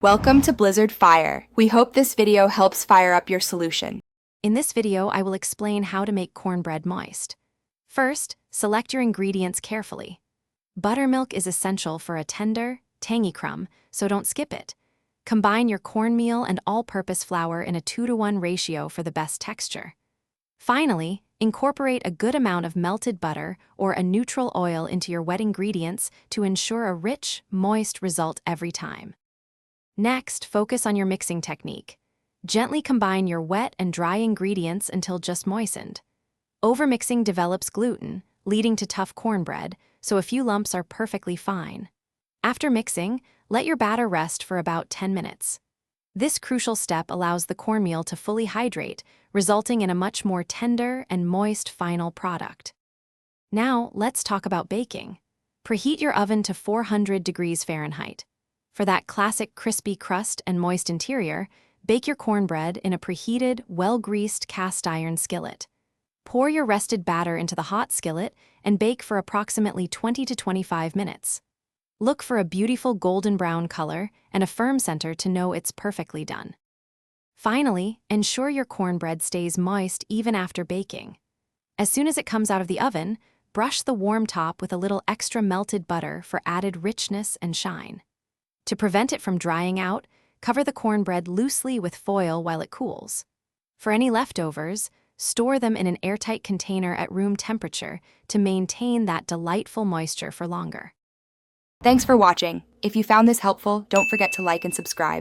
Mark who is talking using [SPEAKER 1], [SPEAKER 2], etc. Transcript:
[SPEAKER 1] Welcome to Blizzard Fire. We hope this video helps fire up your solution.
[SPEAKER 2] In this video, I will explain how to make cornbread moist. First, select your ingredients carefully. Buttermilk is essential for a tender, tangy crumb, so don't skip it. Combine your cornmeal and all-purpose flour in a 2-to-1 ratio for the best texture. Finally, incorporate a good amount of melted butter or a neutral oil into your wet ingredients to ensure a rich, moist result every time. Next, focus on your mixing technique. Gently combine your wet and dry ingredients until just moistened. Overmixing develops gluten, leading to tough cornbread, so a few lumps are perfectly fine. After mixing, let your batter rest for about 10 minutes. This crucial step allows the cornmeal to fully hydrate, resulting in a much more tender and moist final product. Now, let's talk about baking. Preheat your oven to 400 degrees Fahrenheit. For that classic crispy crust and moist interior, bake your cornbread in a preheated, well-greased cast iron skillet. Pour your rested batter into the hot skillet and bake for approximately 20 to 25 minutes. Look for a beautiful golden brown color and a firm center to know it's perfectly done. Finally, ensure your cornbread stays moist even after baking. As soon as it comes out of the oven, brush the warm top with a little extra melted butter for added richness and shine. To prevent it from drying out, cover the cornbread loosely with foil while it cools. For any leftovers, store them in an airtight container at room temperature to maintain that delightful moisture for longer.
[SPEAKER 1] Thanks for watching. If you found this helpful, don't forget to like and subscribe.